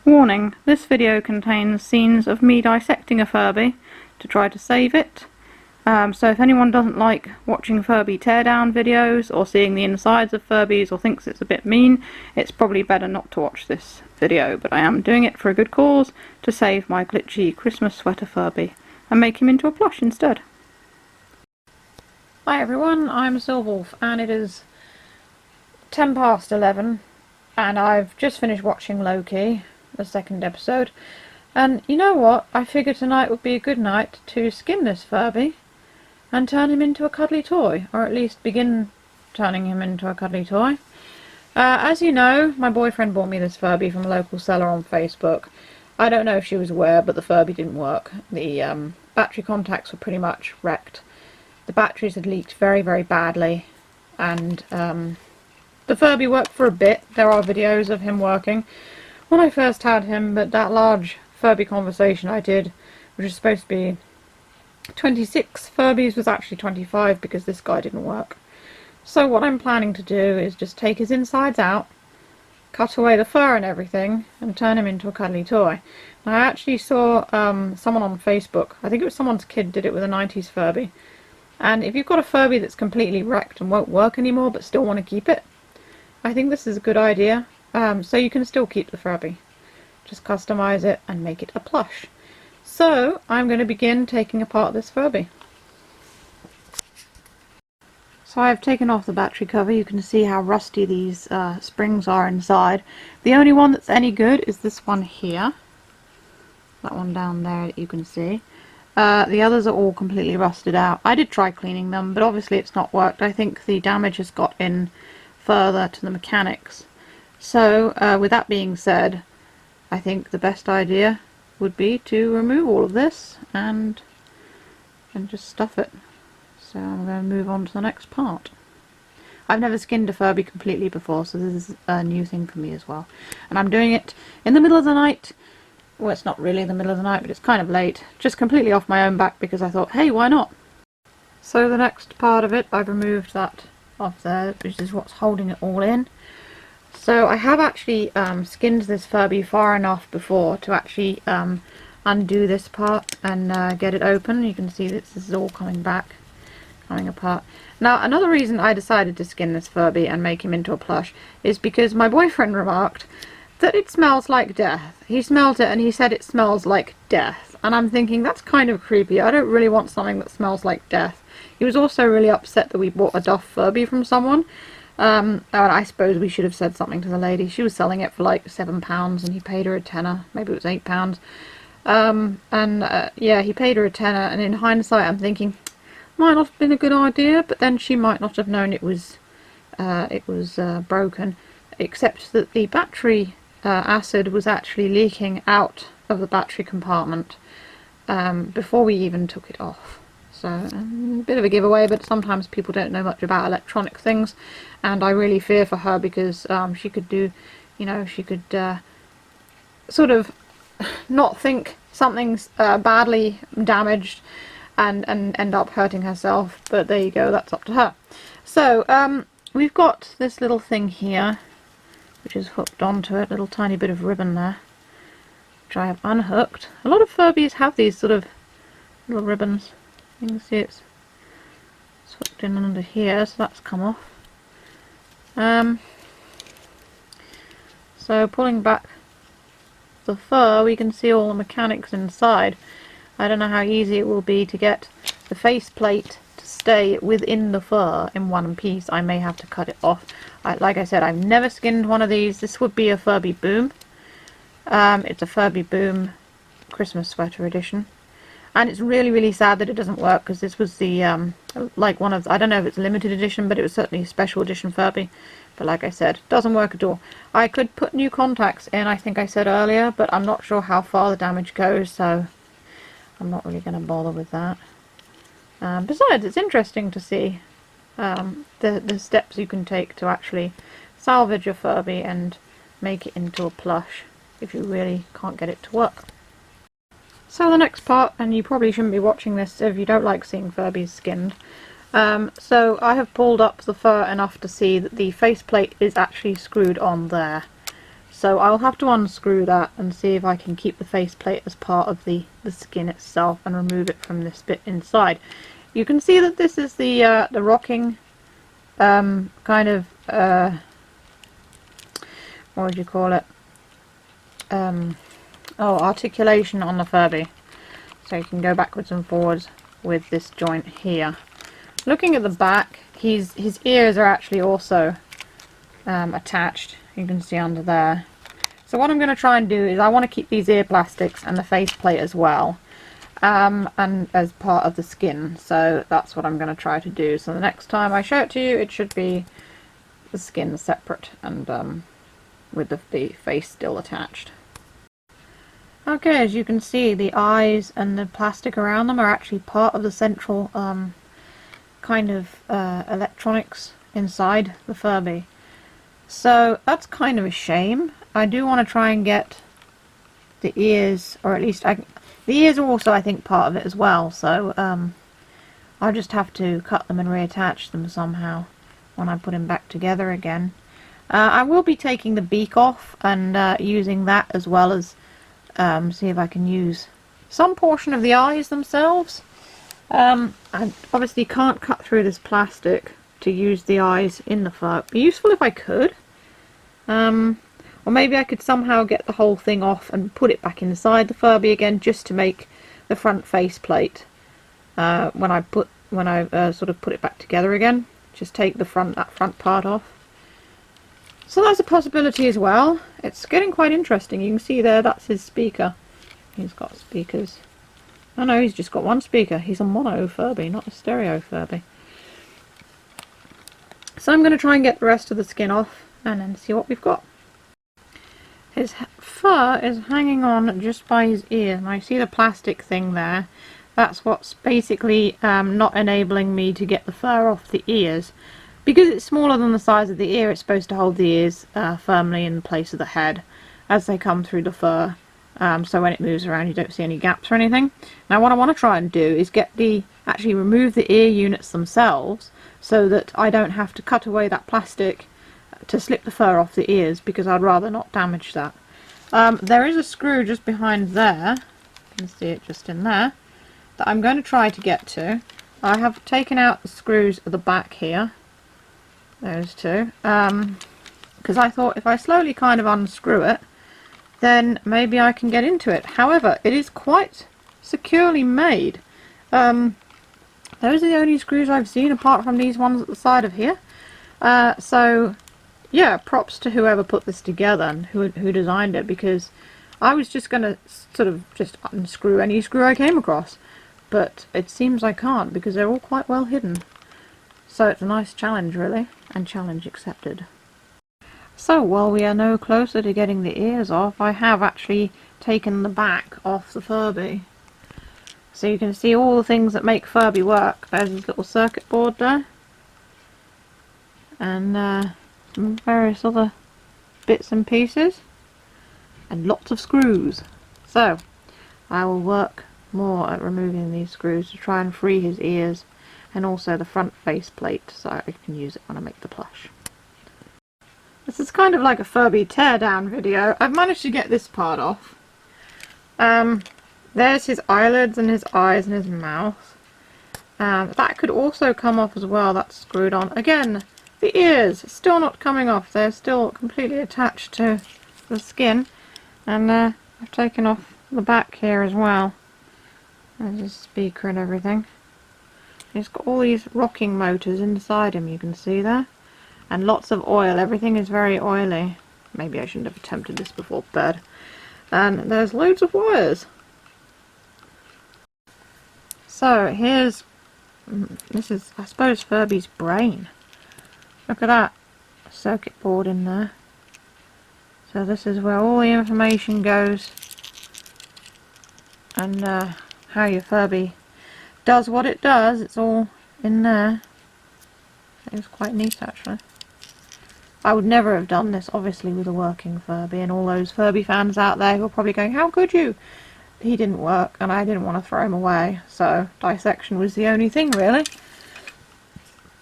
Warning, this video contains scenes of me dissecting a Furby to try to save it. So if anyone doesn't like watching Furby teardown videos or seeing the insides of Furbies or thinks it's a bit mean, it's probably better not to watch this video, but I am doing it for a good cause, to save my glitchy Christmas Sweater Furby and make him into a plush instead. Hi everyone, I'm Silverwolf and it is 10 past 11 and I've just finished watching Loki, the second episode, and you know what, I figured tonight would be a good night to skin this Furby and turn him into a cuddly toy, or at least begin turning him into a cuddly toy. As you know, my boyfriend bought me this Furby from a local seller on Facebook. I don't know if she was aware, but the Furby didn't work. The battery contacts were pretty much wrecked. The batteries had leaked very, very badly, and the Furby worked for a bit. There are videos of him working when I first had him, but that large Furby Conversation I did, which was supposed to be 26 Furbies, was actually 25 because this guy didn't work. So what I'm planning to do is just take his insides out, cut away the fur and everything, and turn him into a cuddly toy. Now, I actually saw someone on Facebook, I think it was someone's kid, did it with a 90s Furby. And if you've got a Furby that's completely wrecked and won't work anymore but still want to keep it, I think this is a good idea. So you can still keep the Furby. Just customize it and make it a plush. So I'm going to begin taking apart this Furby. So I've taken off the battery cover. You can see how rusty these springs are inside. The only one that's any good is this one here. That one down there that you can see. The others are all completely rusted out. I did try cleaning them, but obviously it's not worked. I think the damage has got in further to the mechanics. So with that being said, I think the best idea would be to remove all of this and just stuff it. So I'm going to move on to the next part. I've never skinned a Furby completely before, so this is a new thing for me as well. And I'm doing it in the middle of the night. Well, it's not really the middle of the night, but it's kind of late. Just completely off my own back because I thought, hey, why not? So the next part of it, I've removed that off there, which is what's holding it all in. So I have actually skinned this Furby far enough before to actually undo this part and get it open. You can see this is all coming back, coming apart. Now, another reason I decided to skin this Furby and make him into a plush is because my boyfriend remarked that it smells like death. He smelled it and he said it smells like death. And I'm thinking, that's kind of creepy. I don't really want something that smells like death. He was also really upset that we bought a Duff Furby from someone. And I suppose we should have said something to the lady. She was selling it for like £7 and he paid her a tenner. Maybe it was £8. Yeah, he paid her a tenner, and in hindsight I'm thinking, might not have been a good idea, but then she might not have known it was broken, except that the battery acid was actually leaking out of the battery compartment before we even took it off. So a bit of a giveaway, but sometimes people don't know much about electronic things, and I really fear for her because she could do, you know, she could sort of not think something's badly damaged and end up hurting herself, but there you go, that's up to her. So we've got this little thing here which is hooked onto it, little tiny bit of ribbon there, which I have unhooked. A lot of Furbies have these sort of little ribbons. You can see it's hooked in under here, so that's come off. So pulling back the fur, we can see all the mechanics inside. I don't know how easy it will be to get the faceplate to stay within the fur in one piece. I may have to cut it off. Like I said, I've never skinned one of these. This would be a Furby Boom. It's a Furby Boom Christmas Sweater edition. And it's really, really sad that it doesn't work, because this was the, like one of, I don't know if it's a limited edition, but it was certainly a special edition Furby. But like I said, it doesn't work at all. I could put new contacts in, I think I said earlier, but I'm not sure how far the damage goes, so I'm not really going to bother with that. Besides, it's interesting to see the steps you can take to actually salvage a Furby and make it into a plush if you really can't get it to work. So the next part, and you probably shouldn't be watching this if you don't like seeing Furbies skinned. So I have pulled up the fur enough to see that the faceplate is actually screwed on there. So I'll have to unscrew that and see if I can keep the faceplate as part of the skin itself and remove it from this bit inside. You can see that this is the rocking kind of what would you call it? Articulation on the Furby. So you can go backwards and forwards with this joint here. Looking at the back, his ears are actually also attached. You can see under there. So what I'm going to try and do is I want to keep these ear plastics and the faceplate as well, and as part of the skin. So that's what I'm going to try to do. So the next time I show it to you, it should be the skin separate and with the face still attached. Okay, as you can see, the eyes and the plastic around them are actually part of the central kind of electronics inside the Furby. So that's kind of a shame. I do want to try and get the ears, or at least the ears are also, I think, part of it as well. So I'll just have to cut them and reattach them somehow when I put them back together again. I will be taking the beak off and using that as well as see if I can use some portion of the eyes themselves. I obviously can't cut through this plastic to use the eyes in the fur. It'd be useful if I could. Or maybe I could somehow get the whole thing off and put it back inside the Furby again, just to make the front face plate when I sort of put it back together again. Just take that front part off. So that's a possibility as well. It's getting quite interesting. You can see there, that's his speaker. He's got speakers. Oh no, he's just got one speaker. He's a mono Furby, not a stereo Furby. So I'm going to try and get the rest of the skin off and then see what we've got. His fur is hanging on just by his ear, and I see the plastic thing there. That's what's basically not enabling me to get the fur off the ears. Because it's smaller than the size of the ear, it's supposed to hold the ears firmly in place of the head as they come through the fur. So when it moves around you don't see any gaps or anything. Now what I want to try and do is actually remove the ear units themselves, so that I don't have to cut away that plastic to slip the fur off the ears, because I'd rather not damage that. There is a screw just behind there, you can see it just in there, that I'm going to try to get to. I have taken out the screws at the back here, those two, because I thought if I slowly kind of unscrew it, then maybe I can get into it. However, it is quite securely made. Those are the only screws I've seen apart from these ones at the side of here. So yeah, props to whoever put this together and who designed it, because I was just going to sort of just unscrew any screw I came across, but it seems I can't because they're all quite well hidden. So it's a nice challenge really, and challenge accepted. So while we are no closer to getting the ears off, I have actually taken the back off the Furby. So you can see all the things that make Furby work. There's his little circuit board there, and some various other bits and pieces, and lots of screws. So I will work more at removing these screws to try and free his ears, and also the front face plate, so I can use it when I make the plush. This is kind of like a Furby teardown video. I've managed to get this part off. There's his eyelids and his eyes and his mouth. That could also come off as well, that's screwed on. Again, the ears still not coming off, they're still completely attached to the skin. And I've taken off the back here as well. There's his speaker and everything. He's got all these rocking motors inside him, you can see there. And lots of oil, everything is very oily. Maybe I shouldn't have attempted this before bed. And there's loads of wires. So this is, I suppose, Furby's brain. Look at that circuit board in there. So this is where all the information goes, and how your Furby does what it does. It's all in there. It's quite neat actually. I would never have done this obviously with a working Furby, and all those Furby fans out there who are probably going, how could you? He didn't work and I didn't want to throw him away, so dissection was the only thing really.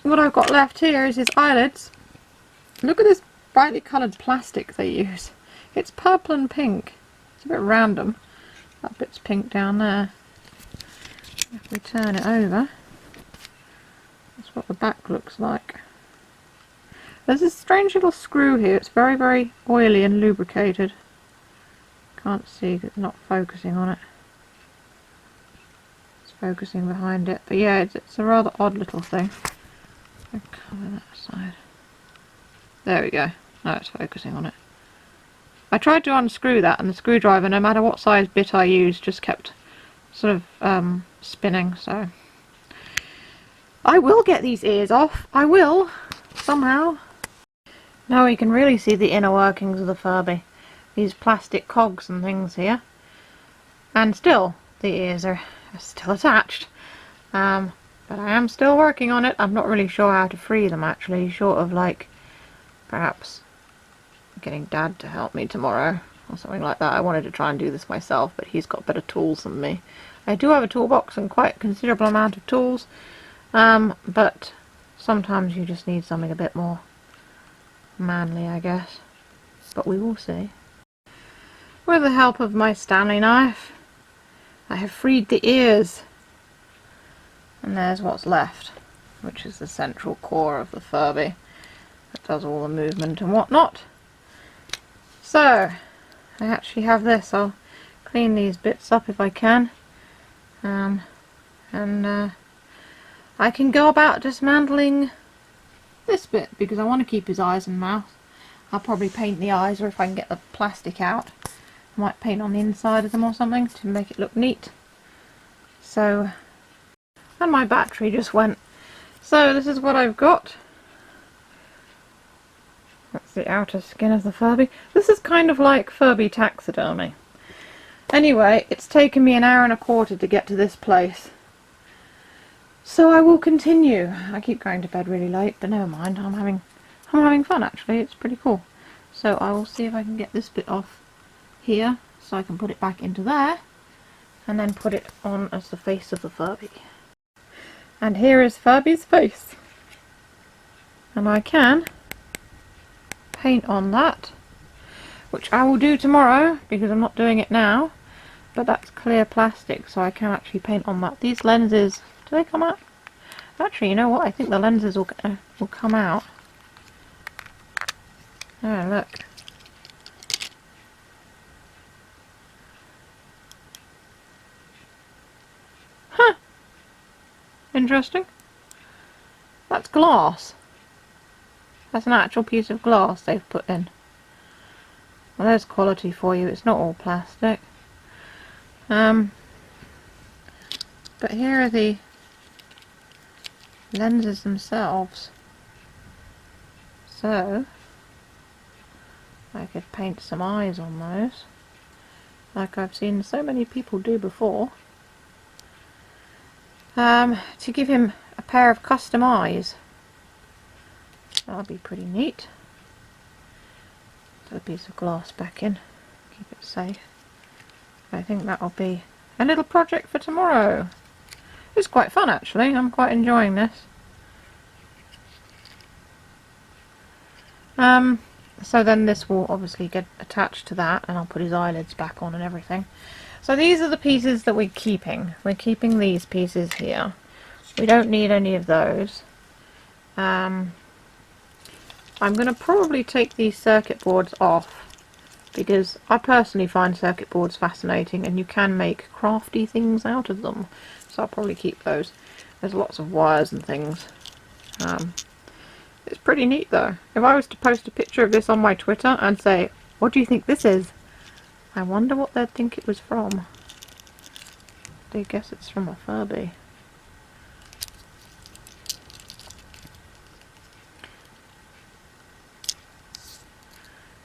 What I've got left here is his eyelids. Look at this brightly coloured plastic they use. It's purple and pink. It's a bit random. That bit's pink down there. If we turn it over, that's what the back looks like. There's this strange little screw here. It's very, very oily and lubricated. Can't see because it's not focusing on it. It's focusing behind it. But yeah, it's a rather odd little thing. I'll cover that side. There we go. Now it's focusing on it. I tried to unscrew that, and the screwdriver, no matter what size bit I used, just kept sort of spinning. So I will get these ears off. I will, somehow. Now we can really see the inner workings of the Furby. These plastic cogs and things here. And still, the ears are still attached. But I am still working on it. I'm not really sure how to free them, actually. Short of, like, perhaps getting Dad to help me tomorrow or something like that. I wanted to try and do this myself, but he's got better tools than me. I do have a toolbox and quite a considerable amount of tools, but sometimes you just need something a bit more manly, I guess. But we will see. With the help of my Stanley knife, I have freed the ears. And there's what's left, which is the central core of the Furby that does all the movement and whatnot. So, I actually have this. I'll clean these bits up if I can. And I can go about dismantling this bit because I want to keep his eyes and mouth. I'll probably paint the eyes, or if I can get the plastic out, I might paint on the inside of them or something to make it look neat. So, and my battery just went. So this is what I've got. That's the outer skin of the Furby. This is kind of like Furby Taxidermy. Anyway, it's taken me an hour and a quarter to get to this place. So I will continue. I keep going to bed really late, but never mind. I'm having fun, actually. It's pretty cool. So I will see if I can get this bit off here, so I can put it back into there, and then put it on as the face of the Furby. And here is Furby's face. And I can paint on that, which I will do tomorrow because I'm not doing it now. But that's clear plastic, so I can actually paint on that. These lenses, do they come out? Actually, you know what? I think the lenses will come out. Oh, look. Huh. Interesting. That's glass. That's an actual piece of glass they've put in. Well, there's quality for you. It's not all plastic. But here are the lenses themselves. So I could paint some eyes on those, like I've seen so many people do before, to give him a pair of custom eyes. That'll be pretty neat. Put a piece of glass back in, keep it safe. I think that'll be a little project for tomorrow. It's quite fun, actually. I'm quite enjoying this. So then this will obviously get attached to that, and I'll put his eyelids back on and everything. So these are the pieces that we're keeping. We're keeping these pieces here. We don't need any of those. I'm going to probably take these circuit boards off, because I personally find circuit boards fascinating, and you can make crafty things out of them. So I'll probably keep those. There's lots of wires and things. It's pretty neat though. If I was to post a picture of this on my Twitter and say, what do you think this is? I wonder what they'd think it was from. I guess it's from a Furby. It's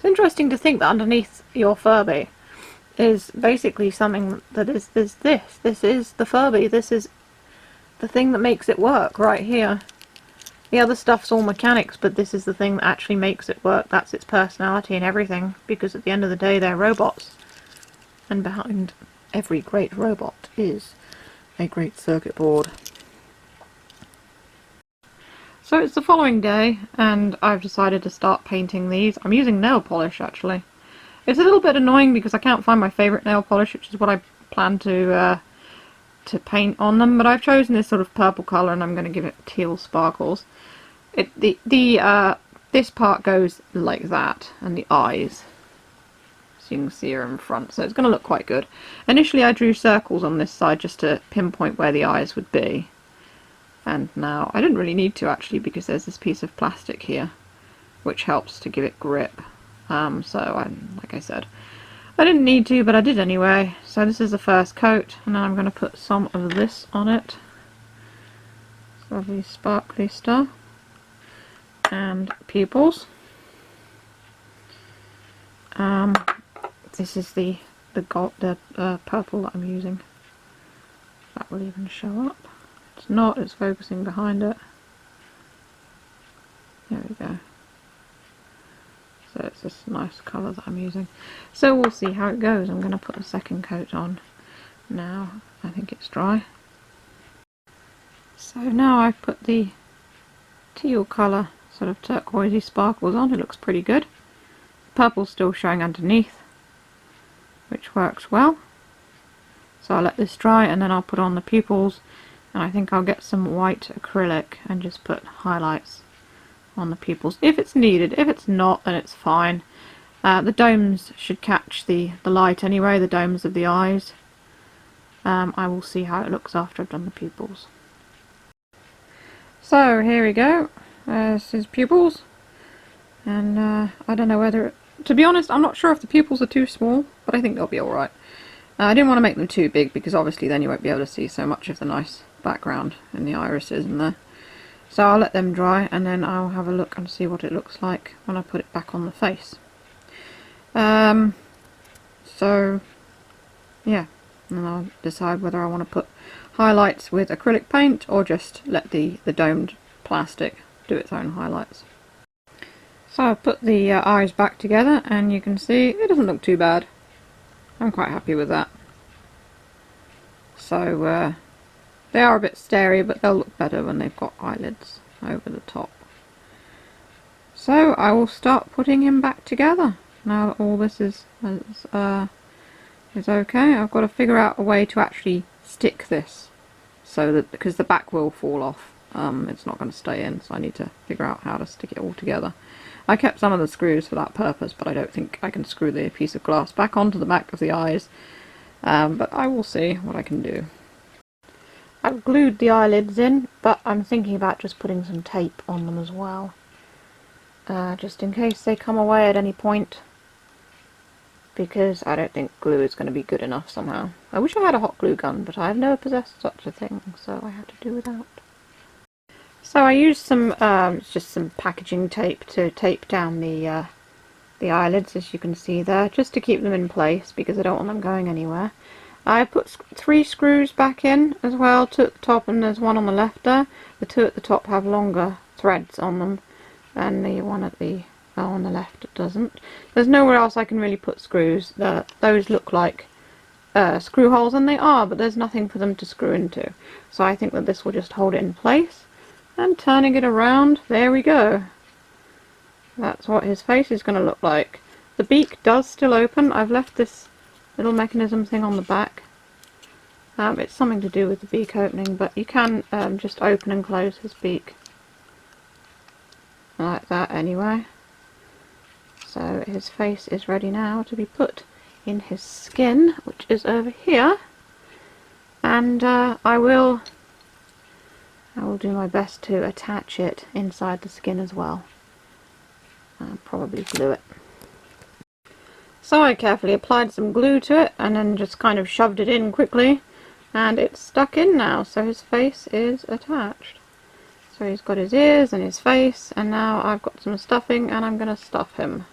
interesting to think that underneath your Furby is basically something that is this. This is the Furby. This is the thing that makes it work right here. The other stuff's all mechanics, but this is the thing that actually makes it work. That's its personality and everything, because at the end of the day they're robots. And behind every great robot is a great circuit board. So it's the following day, and I've decided to start painting these. I'm using nail polish, actually. It's a little bit annoying because I can't find my favourite nail polish, which is what I plan to paint on them, but I've chosen this sort of purple colour and I'm going to give it teal sparkles. This part goes like that, and the eyes, so you can see her in front, so it's going to look quite good. Initially I drew circles on this side just to pinpoint where the eyes would be, and now I didn't really need to actually, because there's this piece of plastic here which helps to give it grip. Like I said, I didn't need to, but I did anyway. So this is the first coat, and now I'm going to put some of this on it. Lovely sparkly stuff. And pupils. This is the purple that I'm using. That will even show up. It's not, it's focusing behind it. There we go. So it's this nice colour that I'm using. So we'll see how it goes. I'm going to put a second coat on now. I think it's dry. So now I've put the teal colour, sort of turquoisey sparkles on. It looks pretty good. Purple's still showing underneath, which works well. So I'll let this dry and then I'll put on the pupils, and I think I'll get some white acrylic and just put highlights on the pupils if it's needed. If it's not, then it's fine. The domes should catch the light anyway, the domes of the eyes. I will see how it looks after I've done the pupils. So here we go. There's his pupils, and I don't know whether, to be honest, I'm not sure if the pupils are too small, but I think they'll be alright. I didn't want to make them too big because obviously then you won't be able to see so much of the nice background in the irises in there. So I'll let them dry and then I'll have a look and see what it looks like when I put it back on the face. So yeah, and I'll decide whether I want to put highlights with acrylic paint or just let the domed plastic do its own highlights. So I've put the eyes back together and you can see it doesn't look too bad. I'm quite happy with that. So they are a bit starey, but they'll look better when they've got eyelids over the top. So I will start putting him back together. Now that all this is okay, I've got to figure out a way to actually stick this, so that, because the back will fall off, it's not going to stay in, so I need to figure out how to stick it all together. I kept some of the screws for that purpose, but I don't think I can screw the piece of glass back onto the back of the eyes, but I will see what I can do. I've glued the eyelids in, but I'm thinking about just putting some tape on them as well, just in case they come away at any point, because I don't think glue is going to be good enough somehow. I wish I had a hot glue gun, but I've never possessed such a thing, so I have to do without. So I used some just some packaging tape to tape down the eyelids, as you can see there, just to keep them in place because I don't want them going anywhere. I put 3 screws back in as well, 2 at the top, and there's one on the left there. The 2 at the top have longer threads on them, and the one at the on the left it doesn't. There's nowhere else I can really put screws. Those look like screw holes, and they are, but there's nothing for them to screw into. So I think that this will just hold it in place. And turning it around, there we go. That's what his face is going to look like. The beak does still open. I've left this little mechanism thing on the back. It's something to do with the beak opening, but you can just open and close his beak like that anyway. So his face is ready now to be put in his skin, which is over here, and I will do my best to attach it inside the skin as well. I'll probably glue it. So I carefully applied some glue to it and then just kind of shoved it in quickly, and it's stuck in now, so his face is attached. So he's got his ears and his face, and now I've got some stuffing and I'm going to stuff him.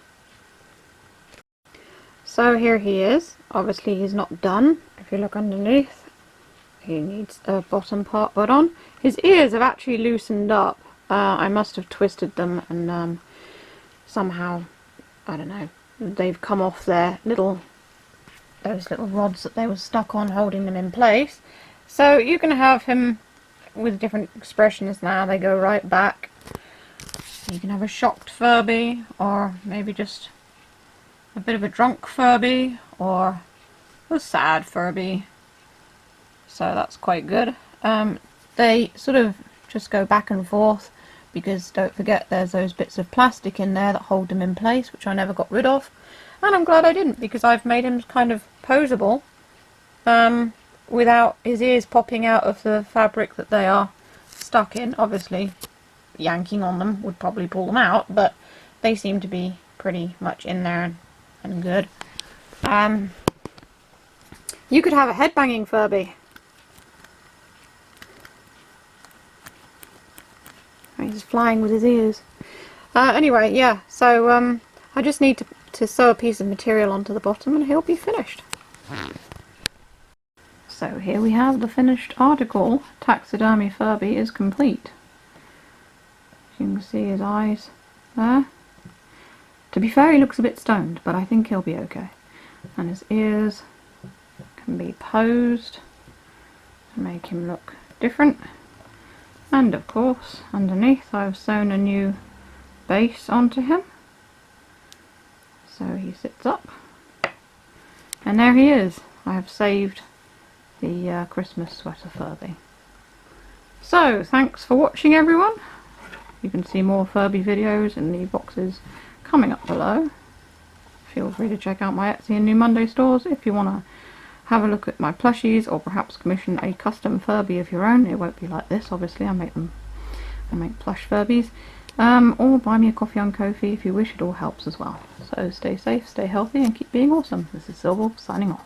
So here he is. Obviously he's not done. If you look underneath, he needs a bottom part put on. His ears have actually loosened up. I must have twisted them and somehow, I don't know, they've come off those little rods that they were stuck on, holding them in place. So you can have him with different expressions now. They go right back. You can have a shocked Furby, or maybe just a bit of a drunk Furby or a sad Furby. So that's quite good. They sort of just go back and forth because don't forget there's those bits of plastic in there that hold them in place, which I never got rid of. And I'm glad I didn't, because I've made him kind of posable without his ears popping out of the fabric that they are stuck in. Obviously yanking on them would probably pull them out, but they seem to be pretty much in there and good. You could have a headbanging Furby. He's flying with his ears. Anyway, yeah, so I just need to sew a piece of material onto the bottom and he'll be finished. So here we have the finished article. Taxidermy Furby is complete. You can see his eyes there. To be fair, he looks a bit stoned, but I think he'll be okay. And his ears can be posed to make him look different. And of course, underneath I've sewn a new base onto him. So he sits up. And there he is. I have saved the Christmas Sweater Furby. So, thanks for watching, everyone. You can see more Furby videos in the boxes coming up below. Feel free to check out my Etsy and New Monday stores if you want to have a look at my plushies, or perhaps commission a custom Furby of your own. It won't be like this, obviously. I make plush Furbies. Or buy me a coffee on Ko-fi if you wish. It all helps as well. So stay safe, stay healthy, and keep being awesome. This is Silver signing off.